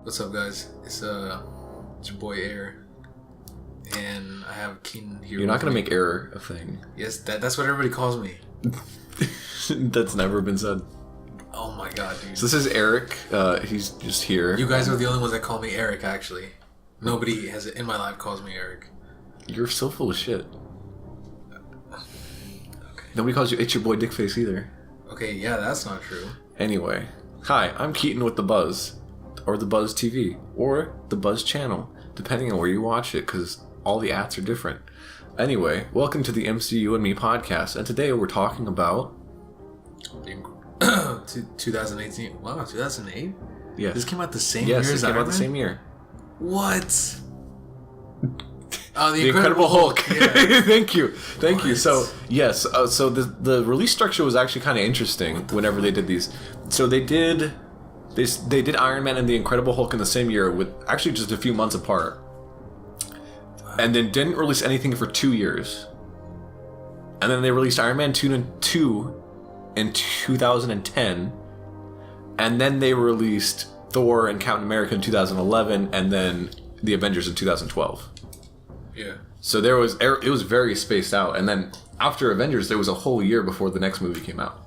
What's up, guys? It's your boy Air, and I have Keaton here. You're not gonna make Air a thing. Yes, that's what everybody calls me. That's never been said. Oh my god, dude! So this is Eric. He's just here. You guys are the only ones that call me Eric. Actually, nobody has in my life calls me Eric. You're so full of shit. Okay. Nobody calls you It's Your Boy Dickface either. Okay, yeah, that's not true. Anyway, hi, I'm Keaton with the Buzz, or the Buzz TV, or the Buzz Channel, depending on where you watch it, because all the ads are different. Anyway, welcome to the Mcu Me podcast, and today we're talking about 2018. Wow, 2008. Yes. This came out the same year as Yes, it came Iron out the Man? same year. What? Oh, The Incredible Hulk. Yeah. Thank you. What? So, yes, so the release structure was actually kind of interesting whenever they did these. So they did Iron Man and the Incredible Hulk in the same year, with actually just a few months apart. And then didn't release anything for 2 years. And then they released Iron Man 2 in 2010. And then they released Thor and Captain America in 2011, and then the Avengers in 2012. Yeah. So it was very spaced out, and then after Avengers, there was a whole year before the next movie came out.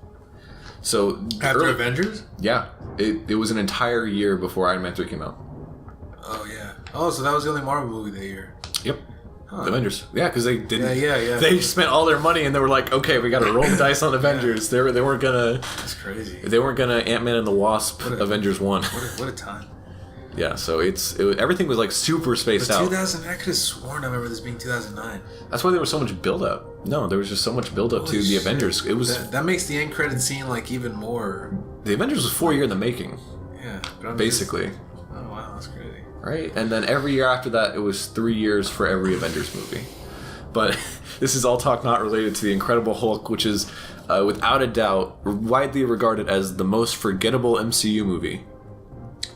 So After Avengers? Yeah, it was an entire year before Iron Man 3 came out. Oh yeah. Oh, so that was the only Marvel movie that year. Yep. Huh. Avengers. Yeah, because they didn't. Yeah. They spent all their money, and they were like, "Okay, we got to roll the dice on Avengers." They weren't gonna. That's crazy. They weren't gonna Ant-Man and the Wasp Avengers 1. What a time. Yeah, so everything was like super spaced But out. 2000, I could have sworn I remember this being 2009. That's why there was so much build-up. No, there was just so much build-up to the Avengers. It was that makes the end credit scene like even more. The Avengers was 4 years in the making. Yeah, but Basically. Oh wow, that's crazy. Right? And then every year after that, it was 3 years for every Avengers movie. But this is all talk not related to the Incredible Hulk, which is, without a doubt, widely regarded as the most forgettable MCU movie.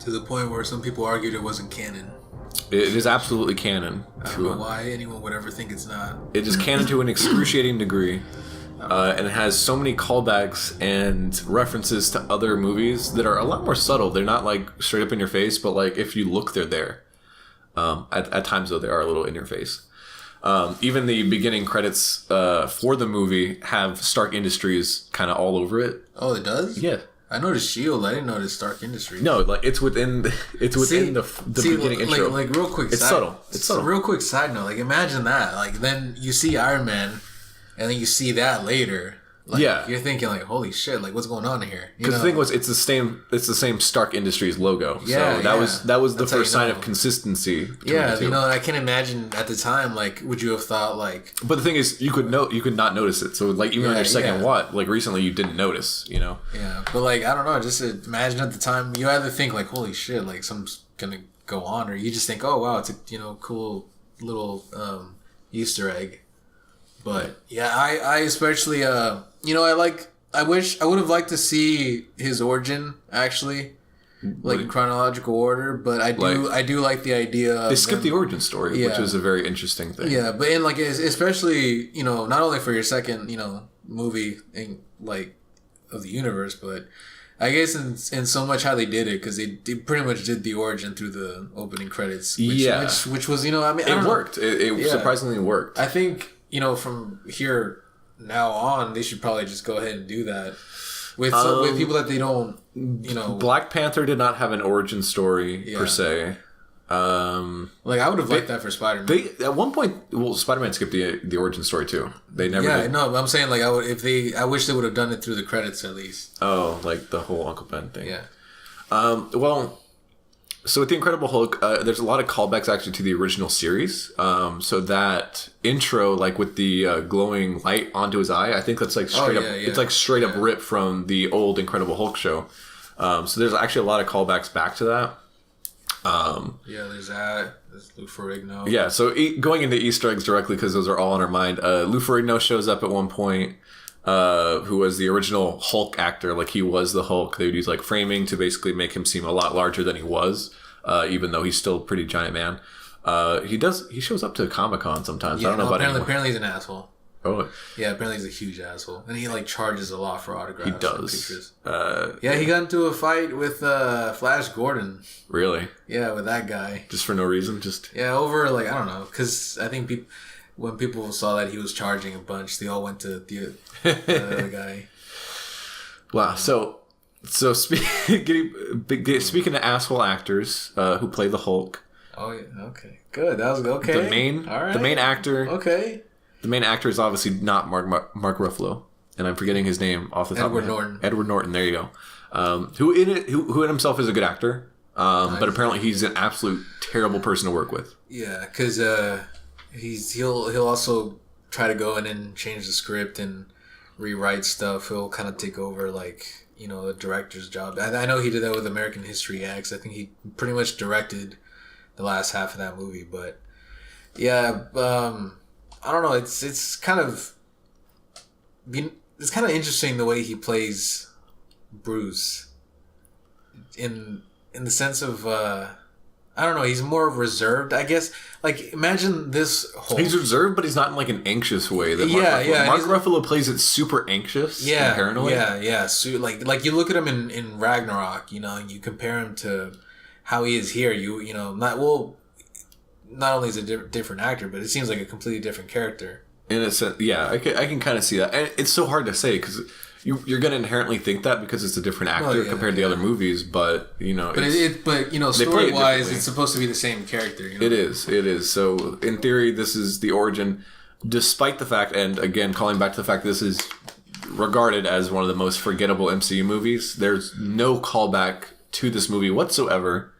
To the point where some people argued it wasn't canon. It is absolutely canon. I don't know why anyone would ever think it's not. It is canon to an excruciating degree. And it has so many callbacks and references to other movies that are a lot more subtle. They're not like straight up in your face, but like if you look, they're there. At times, though, they are a little in your face. Even the beginning credits for the movie have Stark Industries kind of all over it. Oh, it does? Yeah. I noticed S.H.I.E.L.D. I didn't notice Stark Industries. No, like it's within the beginning intro. Like real quick. It's subtle. It's subtle. Real quick side note. Like imagine that. Like then you see Iron Man, and then you see that later. Like, yeah. You're thinking like, holy shit! Like what's going on here? Because the thing was, it's the same Stark Industries logo. Yeah, so that was the That's how first you sign know. of consistency. Yeah, the two. I can imagine at the time. Like, would you have thought like? But the thing is, you could not notice it. So like even on your second watch, like recently, you didn't notice. You know. Yeah, but like I don't know. Just imagine at the time, you either think like, holy shit, like something's gonna go on, or you just think, oh wow, it's a cool little Easter egg. But yeah, I especially I wish I would have liked to see his origin actually, like in chronological order. But I do like the idea of they skipped the origin story, Yeah. which was a very interesting thing. Yeah, but in like especially not only for your second movie in like of the universe, but I guess in so much how they did it, because they pretty much did the origin through the opening credits. Which was it worked. It surprisingly worked. I think from here now on, they should probably just go ahead and do that with people that they don't, Black Panther did not have an origin story per se. Like I would have liked that for Spider-Man. They at one point, Spider-Man skipped the origin story too. They never. Yeah, did. no, I'm saying like I wish they would have done it through the credits at least. Oh, like the whole Uncle Ben thing. Yeah. Well, so with the Incredible Hulk, there's a lot of callbacks actually to the original series. So that intro, like with the glowing light onto his eye, I think that's like straight up. It's like straight up ripped from the old Incredible Hulk show. So there's actually a lot of callbacks back to that. There's that. There's Lou Ferrigno. Yeah, so going into Easter eggs directly, because those are all on our mind. Lou Ferrigno shows up at one point, who was the original Hulk actor. Like he was the Hulk. They would use like framing to basically make him seem a lot larger than he was, even though he's still a pretty giant man. He shows up to Comic-Con sometimes. I don't know about anymore. Apparently he's an asshole. Oh, Yeah, apparently he's a huge asshole, and he like charges a lot for autographs. he does. Yeah, he got into a fight with Flash Gordon. Really? Yeah, with that guy. Just for no reason, just over like I don't know, because I think when people saw that he was charging a bunch, they all went to the other guy. Wow. So speaking of asshole actors who play the Hulk. Oh yeah. Okay. Good. That was okay. The main actor. Okay. The main actor is obviously not Mark Ruffalo, and I'm forgetting his name off the top of my head. Norton. Edward Norton. There you go. Who in himself is a good actor, but apparently he's an absolute terrible person to work with. Yeah, because he'll also try to go in and change the script and rewrite stuff. He'll kind of take over like the director's job. I know he did that with American History X. I think he pretty much directed the last half of that movie, but yeah. I don't know. It's kind of interesting the way he plays Bruce. In the sense of I don't know. He's more reserved, I guess. Like imagine this Hulk. He's reserved, but he's not in like an anxious way. That Mark Ruffalo plays it super anxious. And paranoid. Yeah. So like you look at him in Ragnarok, and you compare him to how he is here. Not only is a different actor, but it seems like a completely different character. In a sense, yeah, I can kind of see that. And it's so hard to say because you're going to inherently think that because it's a different actor compared to the other movies. But story wise, it's supposed to be the same character. It is. So in theory, this is the origin, despite the fact, and again, calling back to the fact this is regarded as one of the most forgettable MCU movies. There's no callback to this movie whatsoever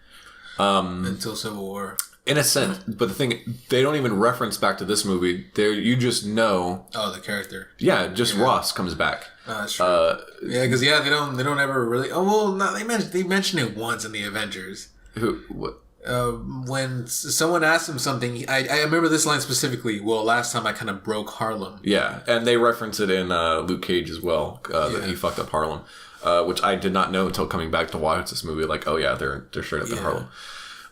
until Civil War. In a sense, but the thing, they don't even reference back to this movie. You just know. Oh, the character. Yeah, just Ross comes back. Oh, that's true. Because they don't ever really. Oh well, no, they mention it once in the Avengers. Who? What? When someone asked him something, I remember this line specifically. Well, last time I kind of broke Harlem. Yeah, and they reference it in Luke Cage as well. That he fucked up Harlem, which I did not know until coming back to watch this movie. Like, oh yeah, they're straight up in Harlem.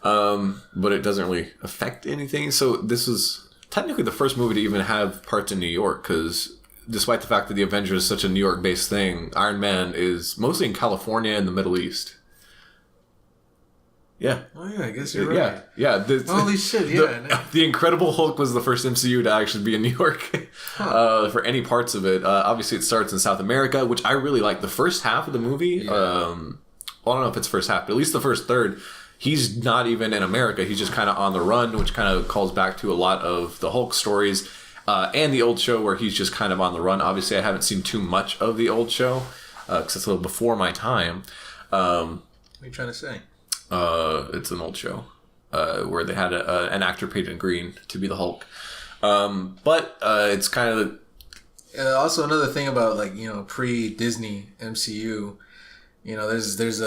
But it doesn't really affect anything. So this was technically the first movie to even have parts in New York, because despite the fact that the Avengers is such a New York-based thing, Iron Man is mostly in California and the Middle East. Yeah. Oh yeah, I guess you're right. Yeah. Holy shit! Yeah. The Incredible Hulk was the first MCU to actually be in New York for any parts of it. Obviously, it starts in South America, which I really like. The first half of the movie. Yeah. Well, I don't know if it's first half, but at least the first third. He's not even in America. He's just kind of on the run, which kind of calls back to a lot of the Hulk stories and the old show where he's just kind of on the run. Obviously, I haven't seen too much of the old show because it's a little before my time. What are you trying to say? It's an old show where they had an actor painted green to be the Hulk. But it's kind of... also, another thing about pre-Disney MCU, there's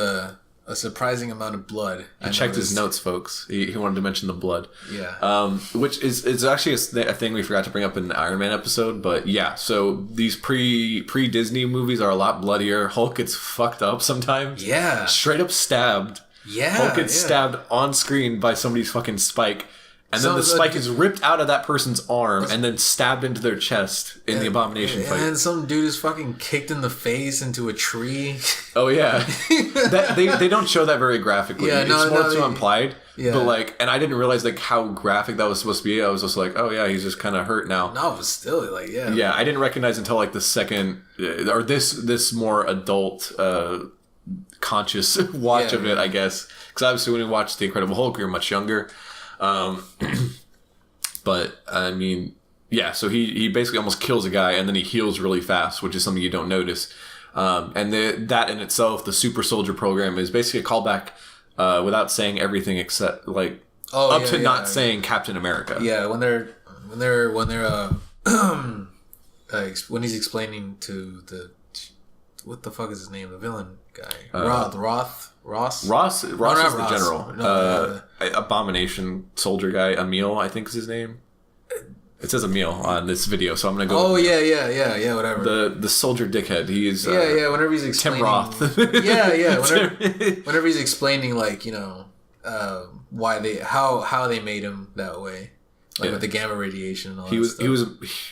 a surprising amount of blood. He checked his notes, folks. He wanted to mention the blood. Yeah. Which is actually a thing we forgot to bring up in the Iron Man episode. But yeah, so these pre-Disney movies are a lot bloodier. Hulk gets fucked up sometimes. Yeah. Straight up stabbed. Yeah. Hulk gets stabbed on screen by somebody's fucking spike. And then the spike is ripped out of that person's arm and then stabbed into their chest in the Abomination fight. And some dude is fucking kicked in the face into a tree. Oh, yeah. They don't show that very graphically. Yeah, it's more too implied. Yeah. But and I didn't realize how graphic that was supposed to be. I was just like, oh yeah, he's just kind of hurt now. No, but still, yeah. Yeah, I didn't recognize until the second, or this more adult, conscious watch of it, I guess. Because obviously when we watched The Incredible Hulk, we were much younger. But I mean, yeah, so he basically almost kills a guy and then he heals really fast, which is something you don't notice. And that in itself, the super soldier program is basically a callback, without saying everything except not saying Captain America. Yeah. When he's explaining to what the fuck is his name? The villain guy. Ross? Ross is the general. Abomination soldier guy. Emil, I think is his name. It says Emil on this video, so I'm gonna go. Oh yeah, whatever. The soldier dickhead. He's whenever he's explaining Tim Roth. Whenever he's explaining why how they made him that way. Like with the gamma radiation and all he was,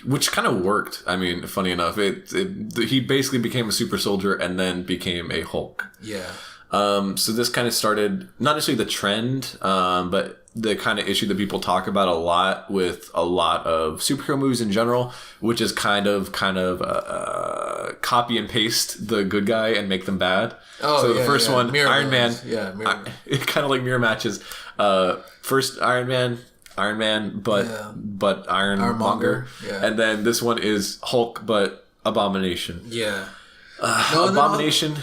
which kind of worked. I mean, funny enough, he basically became a super soldier and then became a Hulk. Yeah. So this kind of started not necessarily the trend, but the kind of issue that people talk about a lot with a lot of superhero movies in general, which is kind of copy and paste the good guy and make them bad. Oh, so the first one, mirror Iron Man, it kind of like mirror matches. First Iron Man, but Ironmonger, and then this one is Hulk, but Abomination. Yeah, Abomination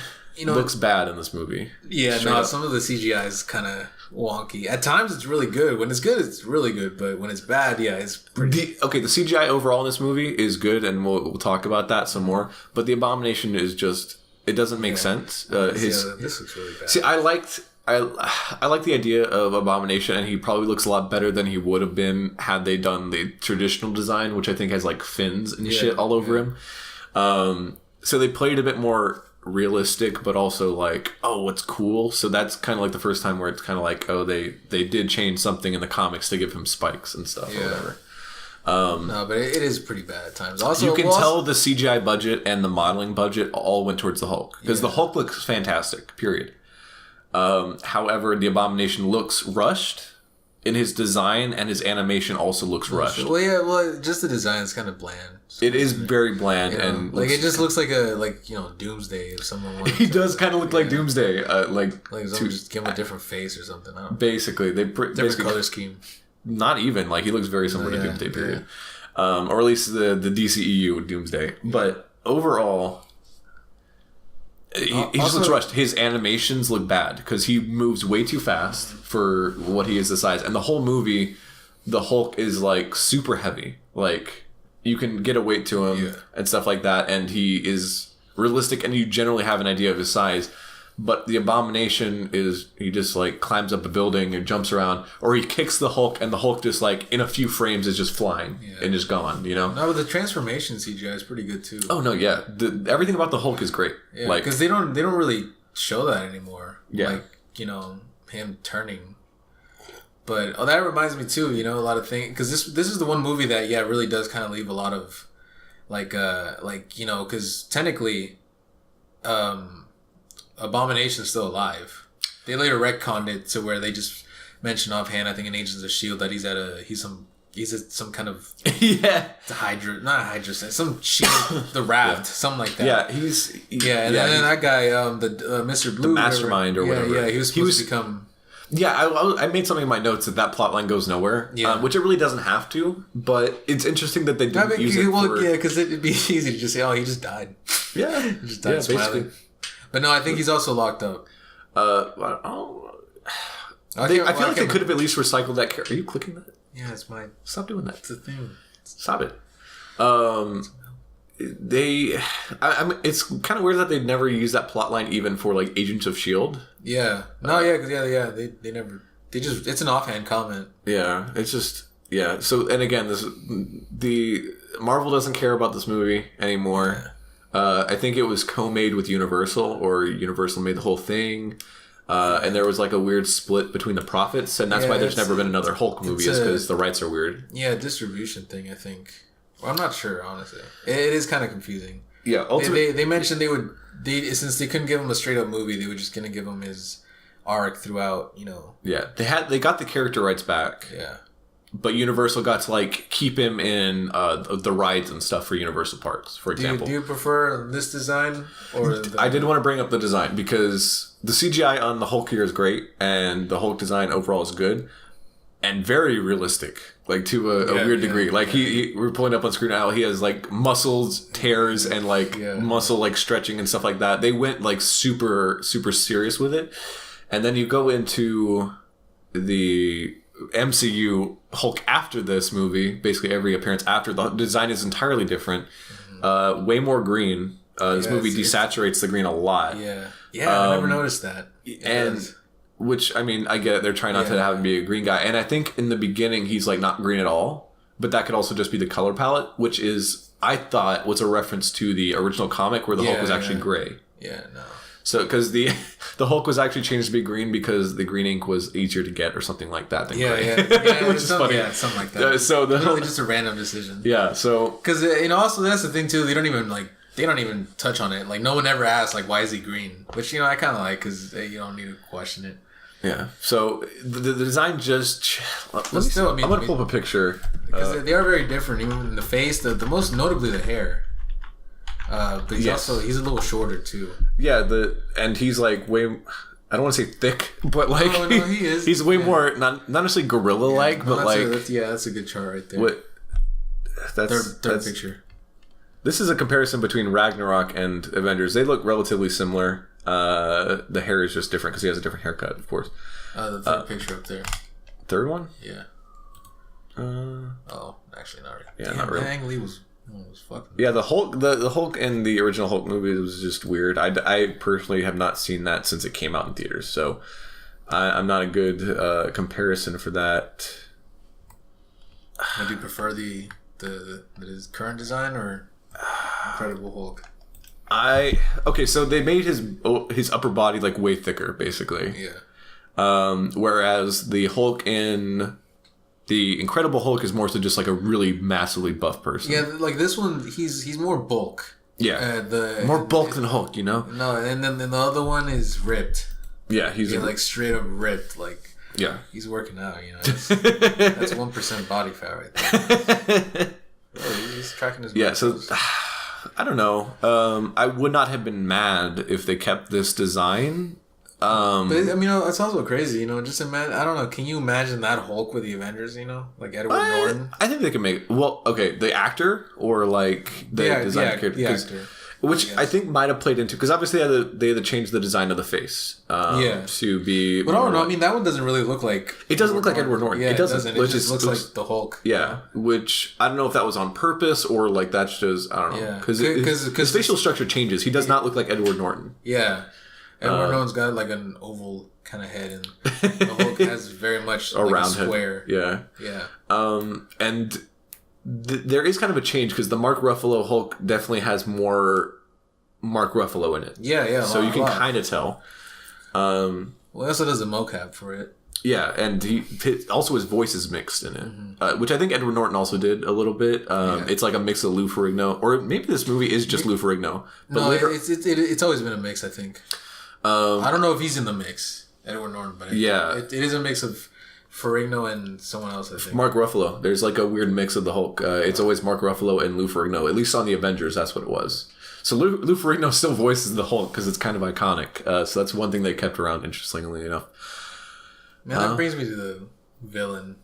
looks bad in this movie. Yeah, some of the CGI is kind of wonky. At times it's really good. When it's good, it's really good. But when it's bad, it's pretty... The CGI overall in this movie is good, and we'll talk about that some more. But the Abomination is just... It doesn't make sense. This looks really bad. See, I like the idea of Abomination, and he probably looks a lot better than he would have been had they done the traditional design, which I think has like fins and shit all over him. So they played a bit more realistic, but also like, oh, what's cool. So that's kind of like the first time where it's kind of like, oh, they did change something in the comics to give him spikes and stuff or whatever. No, but it is pretty bad at times. Also, you can tell the CGI budget and the modeling budget all went towards the Hulk, because the Hulk looks fantastic, period. However, the Abomination looks rushed in his design, and his animation also looks rushed. Well, just the design is kind of bland. It is very bland, and like it just looks like Doomsday if someone. He does kind of look like Doomsday, like someone just give him a different face or something. I don't know. Basically, different color scheme. Not even like he looks very similar to Doomsday, period. Or at least the DCEU Doomsday, but overall. He just looks rushed. His animations look bad because he moves way too fast for what he is the size. And the whole movie, the Hulk is like super heavy. Like you can get a weight to him and stuff like that. And he is realistic, and you generally have an idea of his size. But the Abomination he just like climbs up a building and jumps around, or he kicks the Hulk, and the Hulk just like in a few frames is just flying and just gone. No, but the transformation CGI is pretty good too. Oh no, yeah, everything about the Hulk is great. Yeah, like because they don't really show that anymore. Yeah, like him turning. But that reminds me too. A lot of things, because this is the one movie that really does kind of leave a lot of because technically, Abomination's still alive. They later retconned it to where they just mention offhand, I think in Agents of S.H.I.E.L.D., that he's at some kind of not Hydra, some shield, the Raft, something like that. Yeah, and then that guy, the Mr. Blue, the Mastermind or whatever. Yeah, he was supposed to become. Yeah, I made something in my notes that plot line goes nowhere, which it really doesn't have to, but it's interesting that they didn't use it for... Yeah, because it'd be easy to just say, oh, he just died. Yeah. He just died smiling. Basically. But no, I think he's also locked up. I feel like they could have at least recycled that character. Are you clicking that? Yeah, it's mine. Stop doing that. It's a thing. Stop it. It's kind of weird that they'd never used that plot line even for like Agents of S.H.I.E.L.D. Yeah. They never. They just. It's an offhand comment. Yeah, it's just. Yeah. So, and again, the Marvel doesn't care about this movie anymore. Yeah. I think it was co-made with Universal, or Universal made the whole thing. And there was like a weird split between the profits, and that's why there's never been another Hulk movie, is because the rights are weird. Yeah, distribution thing, I think. Well, I'm not sure, honestly. It is kind of confusing. Yeah, they mentioned since they couldn't give him a straight up movie, they were just gonna give him his arc throughout. Yeah, they got the character rights back. Yeah. But Universal got to like keep him in the rides and stuff for Universal Parks, for example. Do you prefer this design or? I did want to bring up the design because the CGI on the Hulk here is great, and the Hulk design overall is good and very realistic, like to a weird degree. Like we're pulling up on screen now. He has like muscles, tears, and like muscle like stretching and stuff like that. They went like super super serious with it, and then you go into the MCU Hulk after this movie, basically every appearance after, the design is entirely different. Way more green. This movie desaturates the green a lot. I never noticed that. Which, I mean, I get it. They're trying not to have him be a green guy. And I think in the beginning he's like not green at all, but that could also just be the color palette, which is, I thought, was a reference to the original comic where the Hulk was actually gray. Yeah, no. So, because the Hulk was actually changed to be green because the green ink was easier to get or something like that. Than gray. Which is funny. Yeah, something like that. So literally just a random decision. Yeah. So because also that's the thing too. They don't even touch on it. Like no one ever asks like why is he green, which I kind of like because you don't need to question it. Yeah. So the design just. I'm gonna pull up a picture because they are very different. Even in the face, the most notably the hair. But he's a little shorter too. Yeah, and he's like way. I don't want to say thick, but like no, he is. He's way more not necessarily gorilla-like, but that's a good chart right there. Third picture. This is a comparison between Ragnarok and Avengers. They look relatively similar. The hair is just different because he has a different haircut, of course. The third picture up there. Third one? Yeah. Actually not really. Yeah, not really. Ang Lee was fucking. Yeah, the Hulk in the original Hulk movie was just weird. I personally have not seen that since it came out in theaters, so I'm not a good comparison for that. Do you prefer the current design or Incredible Hulk? So they made his upper body like way thicker, basically. Yeah. Whereas the Hulk in the Incredible Hulk is more so just like a really massively buff person. Yeah, like this one, he's more bulk. Yeah, more bulk than Hulk, No, and then the other one is ripped. Yeah, he's like straight up ripped. Like he's working out. That's 1% body fat right there. Really, he's tracking his. Yeah, so I don't know. I would not have been mad if they kept this design. But it's also crazy, just imagine, I don't know, can you imagine that Hulk with the Avengers, like Edward Norton? I think they can make, the actor or like the design character. The actor. Which I think might have played into, because obviously they had to change the design of the face to be. But I don't know, that one doesn't really look like. It doesn't look like Edward Norton. Yeah, it doesn't. It just looks like the Hulk. Yeah, which I don't know if that was on purpose or like that's just, I don't know. Because his facial structure changes. He does not look like Edward Norton. Yeah. Edward Norton's got like an oval kind of head, and the Hulk has very much like a square. Head. Yeah. And there is kind of a change because the Mark Ruffalo Hulk definitely has more Mark Ruffalo in it. Yeah. So you can kind of tell. Well, he also does a mocap for it. Yeah, and also his voice is mixed in it, which I think Edward Norton also did a little bit. It's like a mix of Lou Ferrigno, or maybe this movie is just Lou Ferrigno. But no, it's always been a mix, I think. I don't know if he's in the mix, Edward Norton, but it is a mix of Ferrigno and someone else, I think. Mark Ruffalo. There's like a weird mix of the Hulk. It's always Mark Ruffalo and Lou Ferrigno. At least on the Avengers, that's what it was. So Lou Ferrigno still voices the Hulk because it's kind of iconic. So that's one thing they kept around, interestingly enough. Man, that brings me to the villain.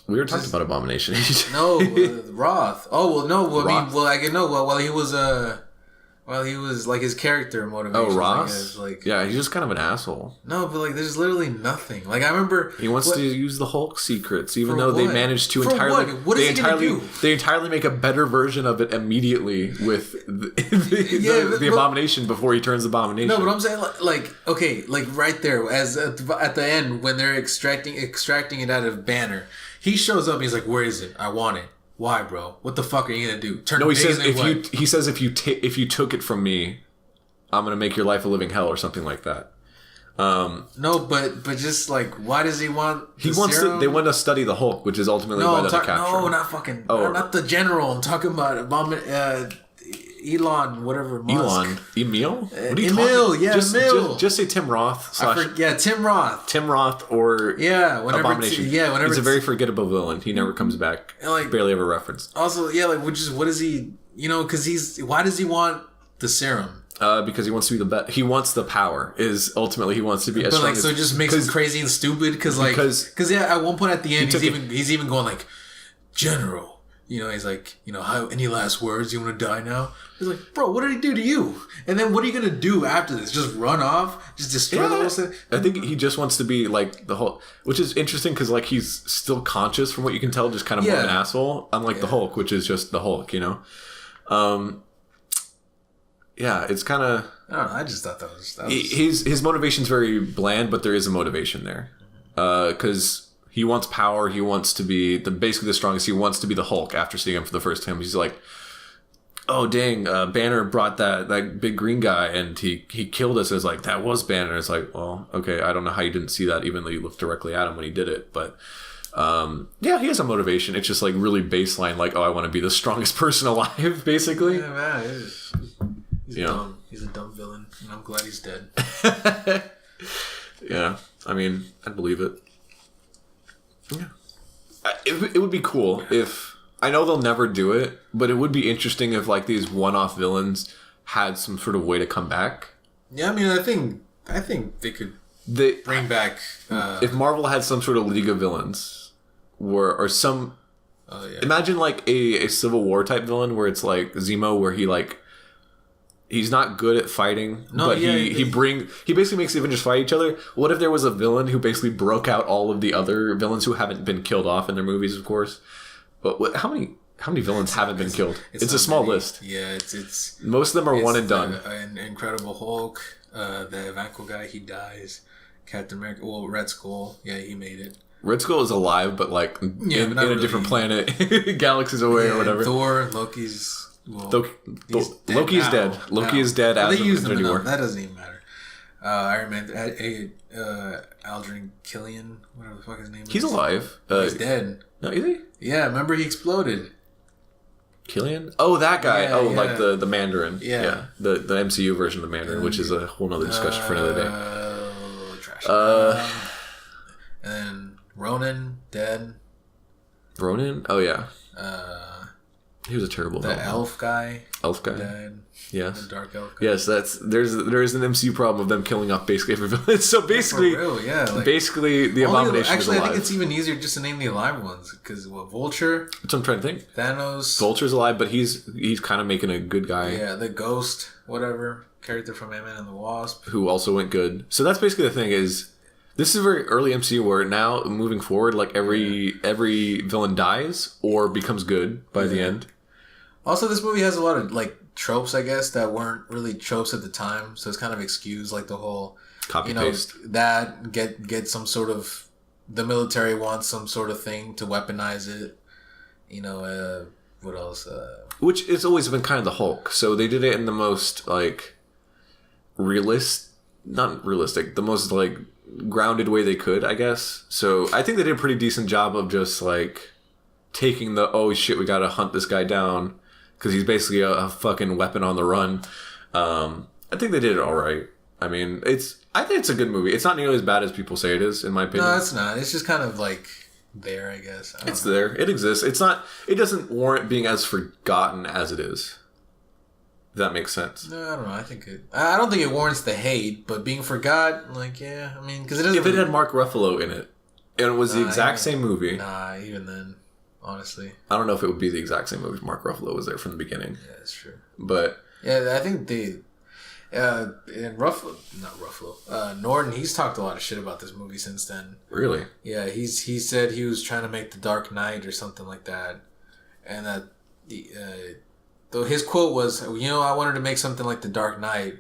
We were talking about Abomination. No, Roth. Oh, well, no. Well, I mean, well, I can know. Well, while he was like his character motivation. Oh, Ross? Yeah, he's just kind of an asshole. No, but like there's literally nothing. Like I remember he wants to use the Hulk secrets, even though they managed to they entirely make a better version of it immediately with the Abomination before he turns Abomination. No, but I'm saying like right there as at the end when they're extracting it out of Banner, he shows up and he's like, "Where is it? I want it." Why, bro? What the fuck are you gonna do? He says if you took it from me, I'm gonna make your life a living hell or something like that. No, but just like, why does he want? They want to study the Hulk, which is ultimately why they're captured. No, not fucking. Not the general. I'm talking about Elon, whatever. Musk. Emil? What are you Emil, yeah, Emil. Just say Tim Roth. Tim Roth. Tim Roth or Abomination. Whenever he's a very forgettable villain. He never comes back. Barely ever referenced. Also, what is he? Because why does he want the serum? Because he wants to be the best. He wants the power. Is ultimately he wants to be as strong as. So it just makes him crazy and stupid. Because at one point at the end he's even going like, General. He's like, how, any last words? You want to die now? He's like, bro, what did he do to you? And then what are you going to do after this? Just run off? Just destroy the whole thing? I think he just wants to be like the Hulk, which is interesting because like he's still conscious from what you can tell, just kind of more of an asshole. Unlike the Hulk, which is just the Hulk, it's kind of... I don't know, I just thought that was... His motivation's very bland, but there is a motivation there. Because... he wants power. He wants to be basically the strongest. He wants to be the Hulk after seeing him for the first time. He's like, oh dang, Banner brought that big green guy and he killed us. It's like, that was Banner. It's like, well, okay, I don't know how you didn't see that even though you looked directly at him when he did it. But yeah, he has a motivation. It's just like really baseline, like, oh, I want to be the strongest person alive, basically. Yeah, man, he's dumb. He's a dumb villain, and I'm glad he's dead. Yeah, I mean, I'd believe it. Yeah. It would be cool if... I know they'll never do it, but it would be interesting if like these one-off villains had some sort of way to come back. Yeah, I mean, I think they could bring back... if Marvel had some sort of League of Villains, or some... Oh, yeah. Imagine like a Civil War type villain where it's like Zemo, where he like... He's not good at fighting, but he basically makes the Avengers fight each other. What if there was a villain who basically broke out all of the other villains who haven't been killed off in their movies, of course? But how many villains haven't been killed? It's a small list. Yeah, it's most of them are one and done. Incredible Hulk, the Evanco guy, he dies. Captain America, well, Red Skull, yeah, he made it. Red Skull is alive, but like in a different planet, galaxies away or whatever. Thor, Loki's. Well, Loki is dead. Loki is dead as of Infinity War. That doesn't even matter. Iron Man, Aldrin Killian, whatever the fuck his name is. He's alive. He's dead. No, is he? Yeah, remember he exploded. Killian? Oh, that guy. Yeah, like the Mandarin. Yeah. The MCU version of the Mandarin, which is a whole nother discussion for another day. Trash. And then Ronan, dead. Ronan? Oh, yeah. He was a terrible villain. The elf guy. Dead. Yes. The dark elf guy. Yes, there is an MCU problem of them killing off basically every villain. So basically, for real, yeah, like, basically the Abomination actually, is alive. I think it's even easier just to name the alive ones because Vulture. That's what I'm trying to think. Thanos. Vulture's alive, but he's kind of making a good guy. Yeah, the Ghost, whatever character from Ant-Man and the Wasp, who also went good. So that's basically the thing is. This is very early MCU where now moving forward, like every villain dies or becomes good by the end. Also, this movie has a lot of like tropes, I guess, that weren't really tropes at the time, so it's kind of excused, like the whole copy paste. That get some sort of the military wants some sort of thing to weaponize it. What else? Which has always been kind of the Hulk. So they did it in the most like not realistic, the most like grounded way they could, I guess. So I think they did a pretty decent job of just like taking the oh shit, we gotta hunt this guy down because he's basically a fucking weapon on the run. I think they did it all right. I mean, I think it's a good movie. It's not nearly as bad as people say it is, in my opinion. No, it's not. It's just kind of like there, I guess. It's there. It exists. It's not. It doesn't warrant being as forgotten as it is. If that makes sense. No, I don't know. I don't think it warrants the hate, but being forgot, like, yeah, I mean, because it doesn't. If it had Mark Ruffalo in it, and it was the exact same movie. Nah, even then, honestly, I don't know if it would be the exact same movie if Mark Ruffalo was there from the beginning. Yeah, that's true. But yeah, I think and Norton, he's talked a lot of shit about this movie since then. Really? Yeah, he said he was trying to make The Dark Knight or something like that, and that though his quote was, I wanted to make something like The Dark Knight,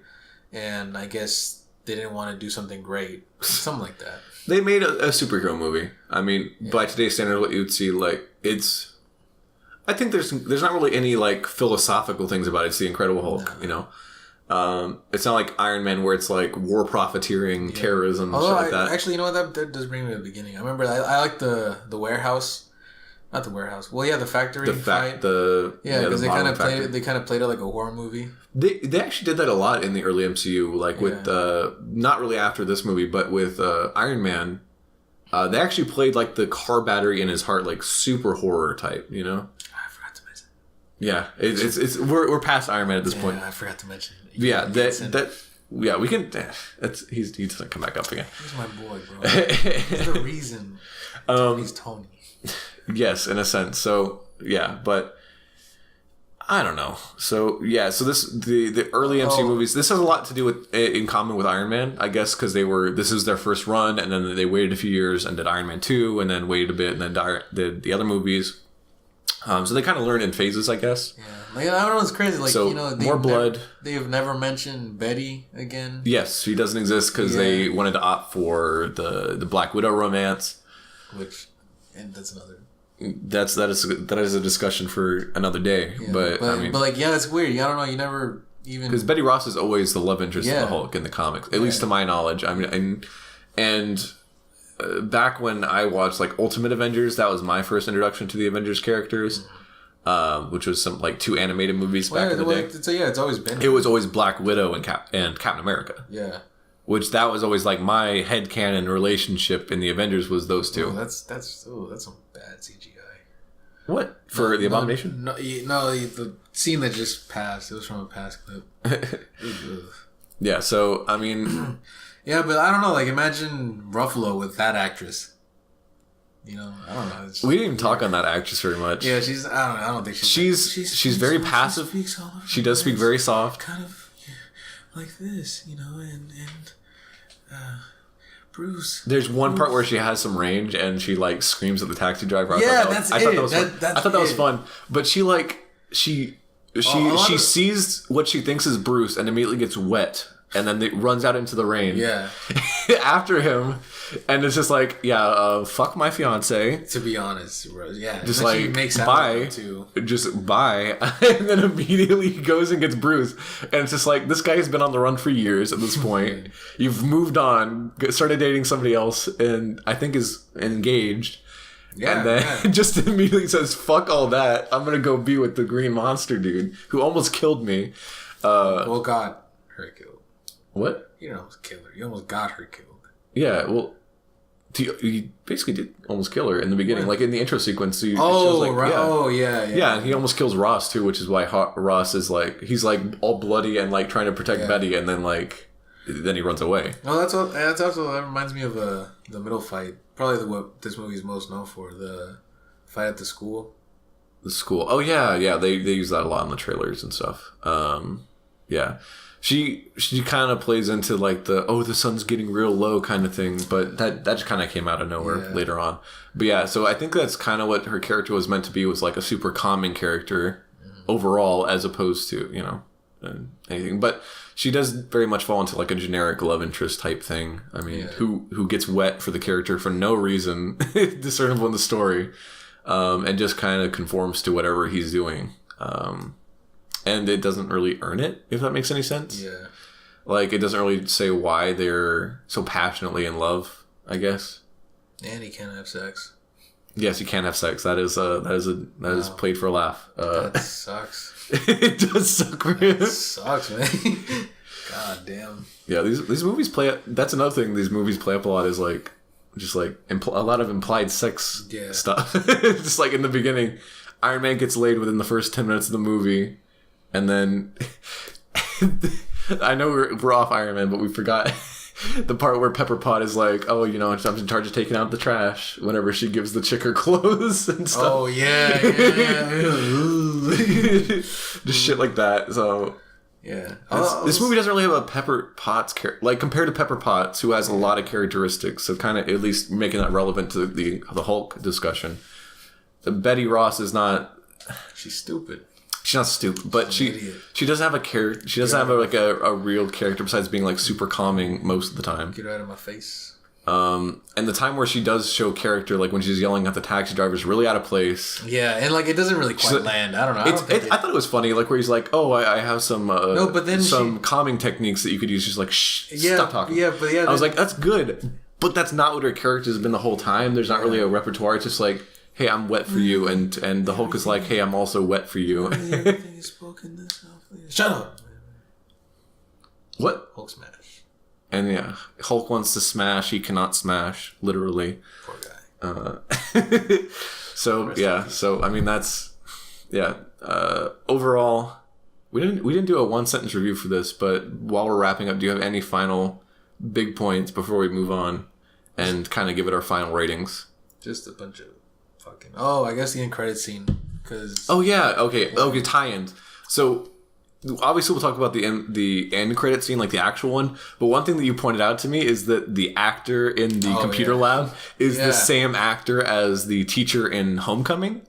and I guess they didn't want to do something great, something like that. They made a superhero movie. I mean, by today's standard, what you'd see, like, it's. I think there's not really any like philosophical things about it. It's the Incredible Hulk, It's not like Iron Man where it's like war profiteering, terrorism, shit like that. Actually, you know what? That does bring me to the beginning. I remember I like the warehouse. Not the warehouse. Well, yeah, the factory fight. Because they kind of played it. They kind of played it like a horror movie. They actually did that a lot in the early MCU, like with not really after this movie, but with Iron Man. They actually played like the car battery in his heart, like super horror type. I forgot to mention. Yeah, it's we're past Iron Man at this point. I forgot to mention. We can. He doesn't come back up again. He's my boy, bro. He's the reason. He's Tony. Yes, in a sense. So yeah, but I don't know. So yeah, so the early MCU movies. This has a lot to do with in common with Iron Man, I guess, because this is their first run, and then they waited a few years and did Iron Man 2, and then waited a bit, and then did the other movies. So they kind of learn in phases, I guess. Yeah, like, I don't know. It's crazy. Like, so more blood. They have never mentioned Betty again. Yes, she doesn't exist because they wanted to opt for the Black Widow romance, and that's another that is a discussion for another day. Yeah, but I mean, but like, yeah, it's weird. I don't know. You never even because Betty Ross is always the love interest of the Hulk in the comics, at least to my knowledge. I mean, and back when I watched like Ultimate Avengers, that was my first introduction to the Avengers characters, which was some like 2 animated movies back in the day. So yeah, it's always been. It was always Black Widow and Captain America. Yeah. Which that was always like my headcanon relationship in the Avengers was those two. Oh, that's some bad CGI. What? For the Abomination? No, the scene that just passed. It was from a past clip. Yeah, so I mean, yeah, but I don't know. Like, imagine Ruffalo with that actress. You know, I don't know. We didn't even talk on that actress very much. Yeah, I don't think she's very passive. She does speak very soft. Kind of like this, you know, and Bruce. There's one part where she has some range and she like screams at the taxi driver. I thought that was fun. But she sees what she thinks is Bruce and immediately gets wet and then it runs out into the rain. Yeah. After him. And it's just like, fuck my fiance. To be honest, yeah. Just like, bye. Just bye. And then immediately he goes and gets Bruce. And it's just like, this guy has been on the run for years at this point. You've moved on, started dating somebody else, and I think is engaged. Yeah, and then just immediately says, fuck all that. I'm going to go be with the green monster dude who almost killed me. Well, got her killed. What? You didn't almost kill her. You almost got her killed. Yeah, well... He basically did almost kill her in the beginning, like in the intro sequence. Yeah. Yeah, he almost kills Ross too, which is why Ross is like he's like all bloody and like trying to protect Betty, and then he runs away. Oh, that reminds me of the middle fight. Probably what this movie is most known for, the fight at the school. The school. Oh yeah. They use that a lot in the trailers and stuff. Yeah. She kind of plays into like the sun's getting real low kind of thing, but that just kind of came out of nowhere later on. But yeah, so I think that's kind of what her character was meant to be, was like a super calming character overall, as opposed to, you know, anything. But she does very much fall into like a generic love interest type thing. I mean, who gets wet for the character for no reason discernible in the story, and just kind of conforms to whatever he's doing. And it doesn't really earn it, if that makes any sense. Yeah. Like, it doesn't really say why they're so passionately in love, I guess. And he can't have sex. Yes, he can have sex. That is played for a laugh. That sucks. It does suck for him. It sucks, man. God damn. Yeah, these movies play... That's another thing these movies play up a lot, is like... Just like a lot of implied sex stuff. Just like in the beginning, Iron Man gets laid within the first 10 minutes of the movie. And then, I know we're off Iron Man, but we forgot the part where Pepper Pot is like, oh, you know, I'm in charge of taking out the trash whenever she gives the chick her clothes and stuff. Oh, yeah. Just shit like that. So, yeah. This movie doesn't really have a Pepper Potts like compared to Pepper Potts, who has a lot of characteristics. So kind of at least making that relevant to the Hulk discussion. Betty Ross is not... She's stupid. She's not stupid, but she doesn't have a character. She doesn't have a real character besides being like super calming most of the time. Get out of my face. And the time where she does show character, like when she's yelling at the taxi driver, is really out of place. Yeah, and like it doesn't really quite land. I don't know. I thought it was funny, like where he's like, "Oh, I have some but then some calming techniques that you could use." She's like, "Shh, stop talking." Yeah, but yeah, I was like, "That's good," but that's not what her character has been the whole time. There's not really a repertoire. It's just like, hey, I'm wet for you, and the Hulk is like, hey, I'm also wet for you. Shut up. What? Hulk smash. And yeah, Hulk wants to smash, he cannot smash, literally. Poor guy. So I mean that's overall, we didn't do a 1-sentence review for this, but while we're wrapping up, do you have any final big points before we move on and kind of give it our final ratings? Just a bunch of fucking... Oh, I guess the end credit scene. Cause... Oh, yeah. Okay, tie-ins. So, obviously we'll talk about the end credit scene, like the actual one. But one thing that you pointed out to me is that the actor in the computer lab is the same actor as the teacher in Homecoming.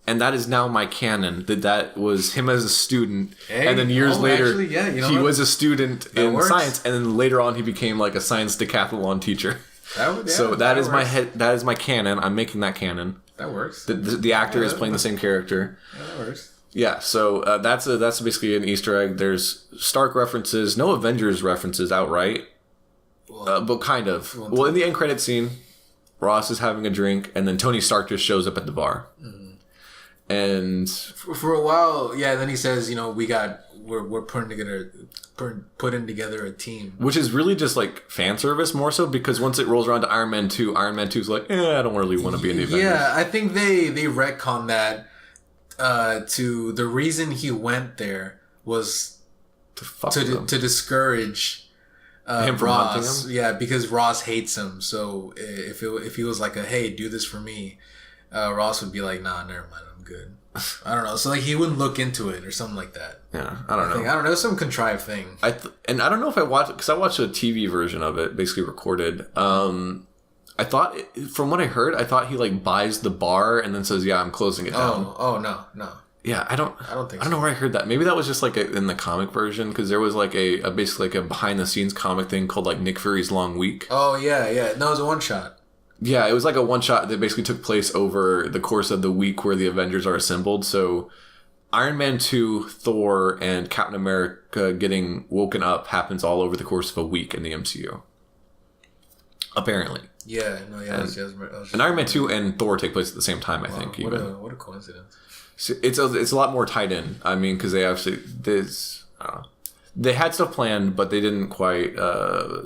And that is now my canon, that was him as a student. Hey, and then years later, actually, he was a student in science. And then later on, he became like a science decathlon teacher. That is my canon. I'm making that canon. That works. The actor is playing the same character. Yeah, that works. Yeah, so that's basically an Easter egg. There's Stark references, no Avengers references outright, but kind of. Well, in the end credit scene, Ross is having a drink, and then Tony Stark just shows up at the bar. Mm-hmm. And for a while, yeah. Then he says, we're putting together a team, which is really just like fan service more so, because once it rolls around to Iron Man 2, Iron Man 2's like, I don't really want to be in the Avengers. Yeah, I think they retcon that to the reason he went there was to discourage him from Ross. hunting him? Yeah, because Ross hates him. So if he was like hey, do this for me, Ross would be like, nah, never mind, I'm good. I don't know. So like he wouldn't look into it or something like that. Yeah, I don't know. I don't know. Some contrived thing. And I don't know if I watched, because I watched a TV version of it, basically recorded. I thought, from what I heard, I thought he like buys the bar and then says, "Yeah, I'm closing it down." Oh no. Yeah, I don't think. I don't know where I heard that. Maybe that was just like in the comic version, because there was like a basically like a behind the scenes comic thing called like Nick Fury's Long Week. Oh yeah. No, it was a one shot. Yeah, it was like a one shot that basically took place over the course of the week where the Avengers are assembled. So Iron Man 2, Thor, and Captain America getting woken up happens all over the course of a week in the MCU. Apparently. Yeah, no, yeah. And Iron Man 2 and Thor take place at the same time, I think. What a coincidence. So it's a lot more tied in. I mean, because they actually... They had stuff planned, but they didn't quite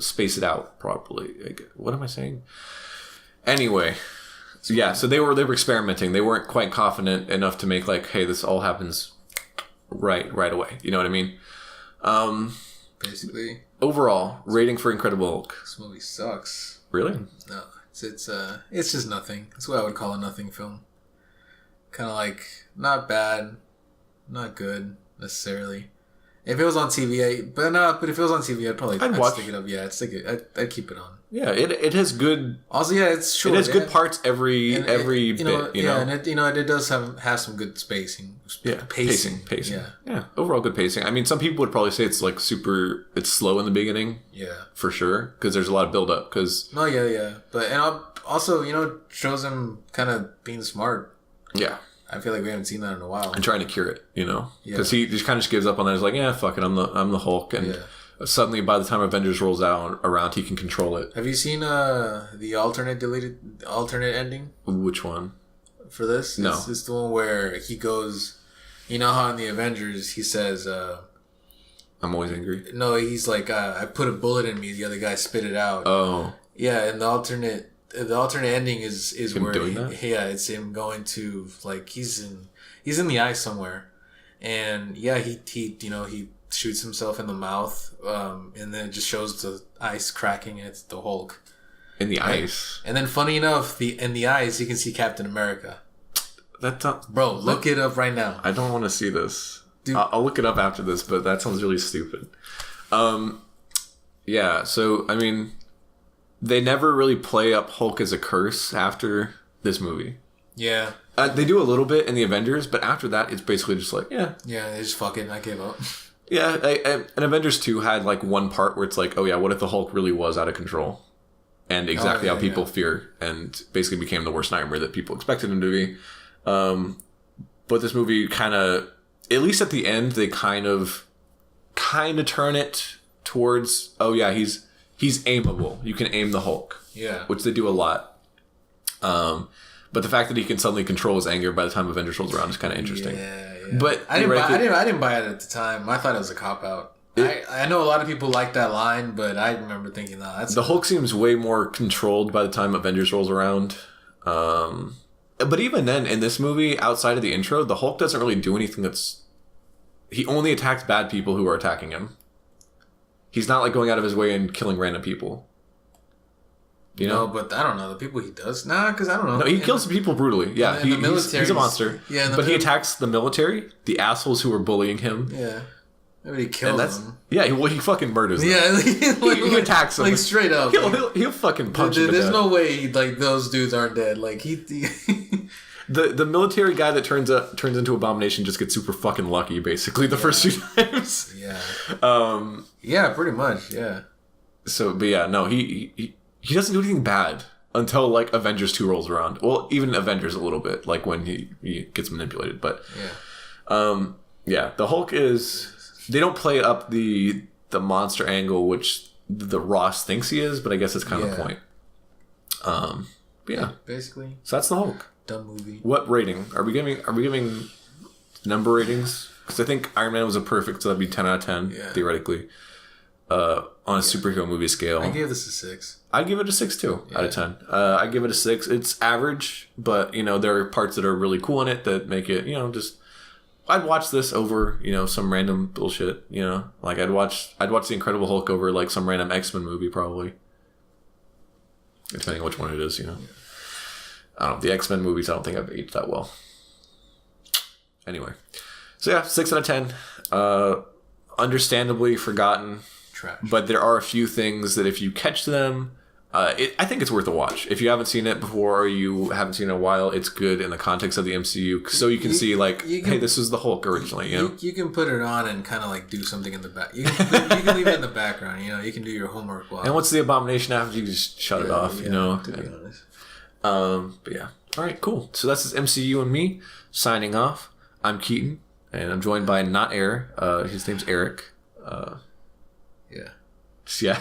space it out properly. Like, what am I saying? Anyway, so they were experimenting. They weren't quite confident enough to make like, hey, this all happens right away. You know what I mean? Basically. Overall, rating for Incredible Hulk. This movie sucks. Really? No, it's just nothing. That's what I would call a nothing film. Kind of like not bad, not good necessarily. If it was on TV, but if it was on TV, I'd stick it up. Yeah, I'd keep it on. Yeah, it has good. Also, yeah, it's short. It has good parts every bit. And it does have some good spacing. Yeah, pacing. Yeah, overall good pacing. I mean, some people would probably say it's like it's slow in the beginning. Yeah, for sure, because there's a lot of build up. But also shows him kind of being smart. Yeah. I feel like we haven't seen that in a while. And trying to cure it, because he just kind of gives up on that. He's like, yeah, fuck it, I'm the Hulk, and suddenly by the time Avengers rolls around, he can control it. Have you seen the alternate ending? Which one? For this? No. It's the one where he goes. You know how in the Avengers he says, "I'm always angry." No, he's like, "I put a bullet in me." The other guy spit it out. Oh. Yeah, and the alternate ending is him where doing that? It's him going to like he's in the ice somewhere, and he shoots himself in the mouth, and then it just shows the ice cracking, and it's the Hulk in the ice. And then funny enough, in the ice you can see Captain America. Bro, look it up right now. I don't want to see this. Dude. I'll look it up after this, but that sounds really stupid. Yeah. So I mean. They never really play up Hulk as a curse after this movie. Yeah. They do a little bit in the Avengers, but after that, it's basically just like, yeah. Yeah, they just fucking, I gave up. Yeah, and Avengers 2 had like one part where it's like, oh yeah, what if the Hulk really was out of control? And exactly how people fear, and basically became the worst nightmare that people expected him to be. But this movie kind of, at least at the end, they kind of turn it towards, oh yeah, he's aimable. You can aim the Hulk. Yeah. Which they do a lot. But the fact that he can suddenly control his anger by the time Avengers rolls around is kind of interesting. Yeah. But I didn't buy it at the time. I thought it was a cop out. I know a lot of people like that line, but I remember thinking, that's the Hulk seems way more controlled by the time Avengers rolls around. But even then, in this movie, outside of the intro, the Hulk doesn't really do anything he only attacks bad people who are attacking him. He's not like going out of his way and killing random people. You know? No, but I don't know. The people he does? Nah, because I don't know. No, he kills people brutally. Yeah, he's a monster. Yeah, but he attacks the military, the assholes who are bullying him. Yeah. Maybe he kills them. Yeah, he fucking murders them. Yeah, he attacks them. Like straight up. He'll fucking punch them. There's no way like those dudes aren't dead. Like he The military guy that turns into Abomination just gets super fucking lucky, basically, the first few times. Yeah. Yeah, pretty much, yeah. So, but yeah, no, he doesn't do anything bad. until like Avengers 2 rolls around. Well, even Avengers a little bit, like when he gets manipulated. But the Hulk is, they don't play up the monster angle, which the Ross thinks he is, but I guess it's kind of the point. Basically. So that's the Hulk. Dumb movie. What rating are we giving? Number ratings? Because I think Iron Man was a perfect, so that'd be 10 out of 10 theoretically. On a superhero movie scale, I gave this a 6. I give it a 6 too out of 10. I give it a 6. It's average, but there are parts that are really cool in it that make it just. I'd watch this over some random bullshit. Like I'd watch The Incredible Hulk over like some random X-Men movie probably, depending on which one it is. I don't know, the X-Men movies I don't think I've aged that well. Anyway, so 6 out of 10. Understandably forgotten. Trash. But there are a few things that if you catch them, I think it's worth a watch. If you haven't seen it before or you haven't seen it in a while, it's good in the context of the MCU, so you can see hey, this was the Hulk originally. You can put it on and kind of like do something in the back. You can leave it in the background. You can do your homework while. And what's the Abomination after? You just shut it off. To be honest. But yeah. All right. Cool. So that's MCU and me signing off. I'm Keaton, and I'm joined by not Air. His name's Eric. Yeah.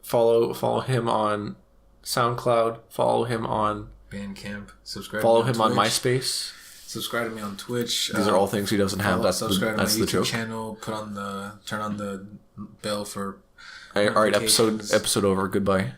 Follow him on SoundCloud. Follow him on Bandcamp. Subscribe. Follow him on MySpace. Subscribe to me on Twitch. These are all things he doesn't have. That's subscribe that's to my the YouTube joke. channel. Turn on the bell for. All right. Episode over. Goodbye.